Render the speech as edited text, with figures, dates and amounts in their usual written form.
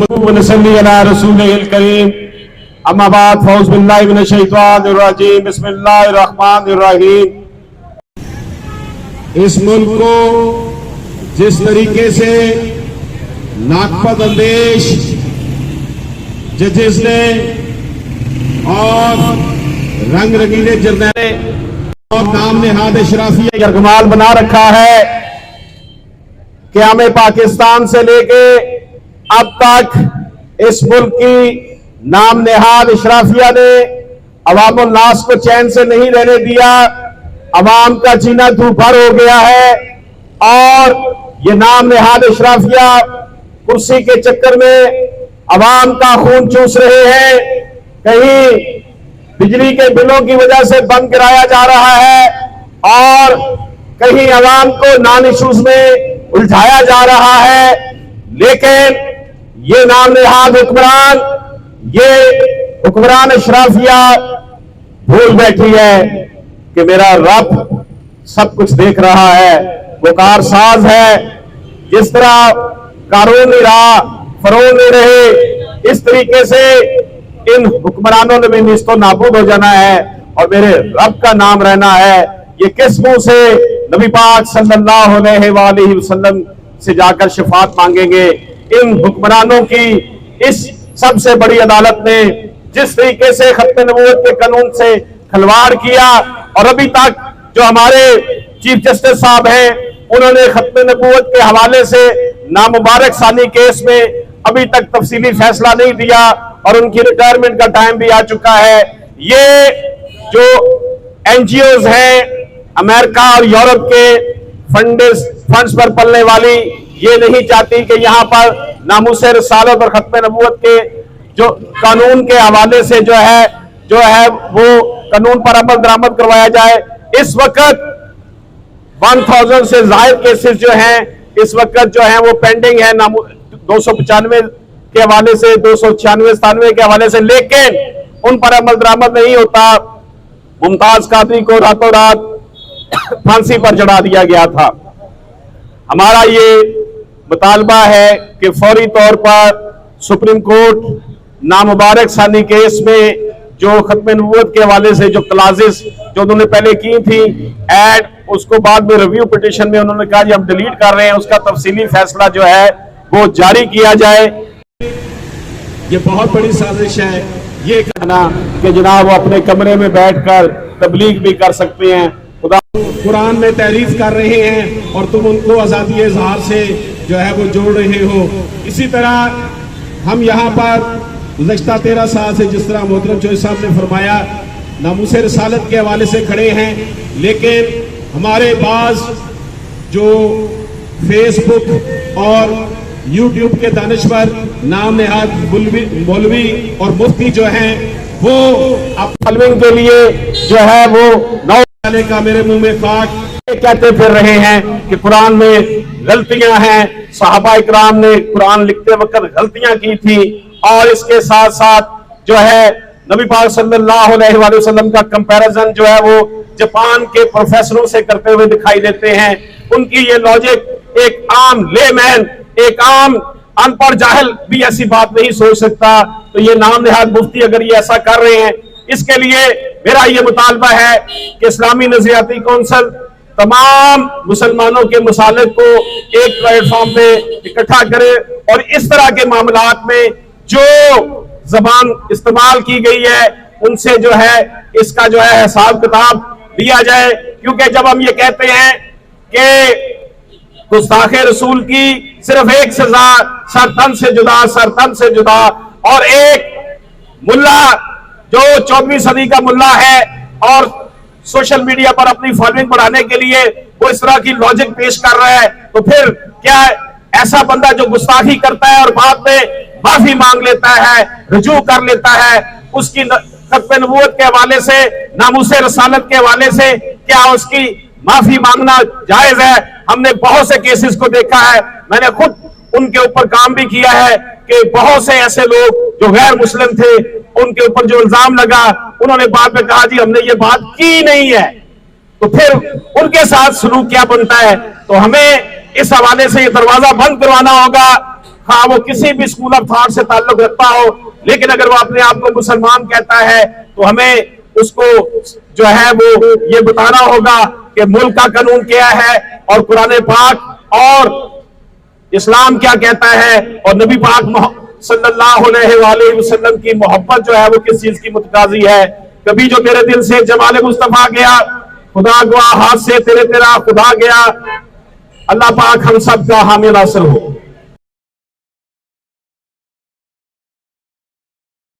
नसल्ली अला रसूलिल करीम अम्मा बाद फौज बिल्लाहि मिनश शैतानिर रजीम बिस्मिल्लाहिर रहमानिर रहीम। इस मुल्क को जिस तरीके से नाकपद अंदेश जजेस ने और रंग रंगीले जर्नैले और नाम नेहाद अशराफिया यरगमाल बना रखा है कि हमें पाकिस्तान से लेके अब तक इस मुल्क की नाम नेहाद अशराफिया ने अवामुल नास को चैन से नहीं रहने दिया। अवाम का जीना दूभर हो गया है और ये नाम नेहाद अशराफिया कुर्सी के चक्कर में अवाम का खून चूस रहे हैं। कहीं बिजली के बिलों की वजह से बम गिराया जा रहा है और कहीं अवाम को नॉन इश्यूज में उलझाया जा रहा है। लेकिन ये नाम नेहाद हुक्मरान, ये हुक्मरान अशराफिया भूल बैठी है कि मेरा रब सब कुछ देख रहा है, वो कारसाज है। जिस तरह कानून नहीं रहा, फरोग नहीं रहे, इस तरीके से इन हुक्मरानों ने भी निस्तो नाबूद हो जाना है और मेरे रब का नाम रहना है। ये किस मुंह से नबी पाक सल्लल्लाहु अलैहि वसल्लम से जाकर शफाअत मांगेंगे? इन हुक्मरानों की इस सबसे बड़ी अदालत ने जिस तरीके से खत्म नबूवत के कानून से खिलवाड़ किया और अभी तक जो हमारे चीफ जस्टिस साहब हैं उन्होंने खत्म नबूवत के हवाले से नामुबारक सानी केस में अभी तक तफसीली फैसला नहीं दिया और उनकी रिटायरमेंट का टाइम भी आ चुका है। ये जो एनजीओज हैं अमेरिका और यूरोप के फंड्स पर पलने वाली, ये नहीं चाहती कि यहाँ पर नामूस रिसालत और खत्म नबूवत के जो कानून के हवाले से जो है वो कानून पर अमल दरामद करवाया जाए। इस वक्त 1000 से ज्यादा केसेस जो हैं इस वक्त जो हैं वो पेंडिंग है 295 के हवाले से, 296 के हवाले से, लेकिन उन पर अमल दरामद नहीं होता। मुमताज कादरी को रातों रात फांसी पर चढ़ा दिया गया था। हमारा ये मुतालबा है कि फौरी तौर पर सुप्रीम कोर्ट नामुबारक सानी केस में जो खत्म नबूवत के हवाले से जो क्लासेस जो उन्होंने पहले की थी ऐड, उसको बाद में रिव्यू पिटीशन में उन्होंने कहा जी हम डिलीट कर रहे हैं, उसका तफसीली फैसला जो है वो जारी किया जाए। ये बहुत बड़ी साजिश है ये कहना कि जनाब वो अपने कमरे में बैठकर तबलीग भी कर सकते हैं, खुदा कुरान में तहरीफ कर रहे हैं और तुम उनको आज़ादी इज़हार से जो है वो जोड़ रहे हो। इसी तरह हम यहाँ पर गुज़श्ता 13 साल से जिस तरह मोहतरम चौधरी साहब ने फरमाया नामूस रिसालत के हवाले से खड़े हैं, लेकिन हमारे बाज जो फेसबुक और यूट्यूब के दानिशवर नाम नेहाद मौलवी और मुफ्ती जो हैं वो फॉलोइंग के लिए जो है वो नौ वाले का मेरे मुंह में खाक कहते फिर रहे हैं कि कुरान में गलतियां हैं, सहाबा इकराम ने कुरान लिखते वक्त गलतियां की थी और इसके साथ साथ जो है नबी पाक सल्लल्लाहु अलैहि वसल्लम का कंपैरिजन जो है वो जापान के प्रोफेसरों से करते हुए दिखाई देते हैं। उनकी ये लॉजिक एक आम लेमैन, एक आम अनपढ़ जाहिल भी ऐसी बात नहीं सोच सकता। तो ये नाम नेहाद मुफ्ती अगर ये ऐसा कर रहे हैं, इसके लिए मेरा ये मुतालबा है कि इस्लामी नजरियाती कौंसिल तमाम मुसलमानों के मुसालिक को एक प्लेटफॉर्म पे इकट्ठा करे और इस तरह के मामलात में जो जबान इस्तेमाल की गई है उनसे जो है इसका जो है हिसाब किताब दिया जाए। क्योंकि जब हम ये कहते हैं कि गुस्ताखे रसूल की सिर्फ एक सजा सरतन से जुदा और एक मुल्ला जो 14वीं सदी का मुल्ला है और सोशल मीडिया पर अपनी फॉलोइंग बढ़ाने के लिए वो इस तरह की लॉजिक पेश कर रहा है, तो फिर क्या ऐसा बंदा जो गुस्ताखी करता है और बाद में माफी मांग लेता है, रुजू कर लेता है, उसकी खत्म नबूवत के हवाले से, नामूस रसालत के हवाले से क्या उसकी माफी मांगना जायज है? हमने बहुत से केसेस को देखा है, मैंने खुद उनके ऊपर काम भी किया है कि बहुत से ऐसे लोग जो गैर मुस्लिम थे उनके ऊपर जो इल्जाम लगा उन्होंने बाद में कहा जी हमने ये बात की नहीं है, तो फिर उनके साथ सलूक क्या बनता है? तो हमें इस हवाले से ये दरवाजा बंद करवाना होगा ہاں وہ کسی بھی اسکول آف تھاٹ سے تعلق رکھتا ہو، لیکن اگر وہ اپنے آپ کو مسلمان کہتا ہے تو ہمیں اس کو جو ہے وہ یہ بتانا ہوگا کہ ملک کا قانون کیا ہے اور قرآن پاک اور اسلام کیا کہتا ہے، اور نبی پاک صلی اللہ علیہ وآلہ وسلم کی محبت جو ہے وہ کس چیز کی متقاضی ہے۔ کبھی جو تیرے دل سے جمال مصطفیٰ گیا، خدا گواہ ہاتھ سے تیرا خدا گیا۔ اللہ پاک ہم سب کا حامی ناصر ہو۔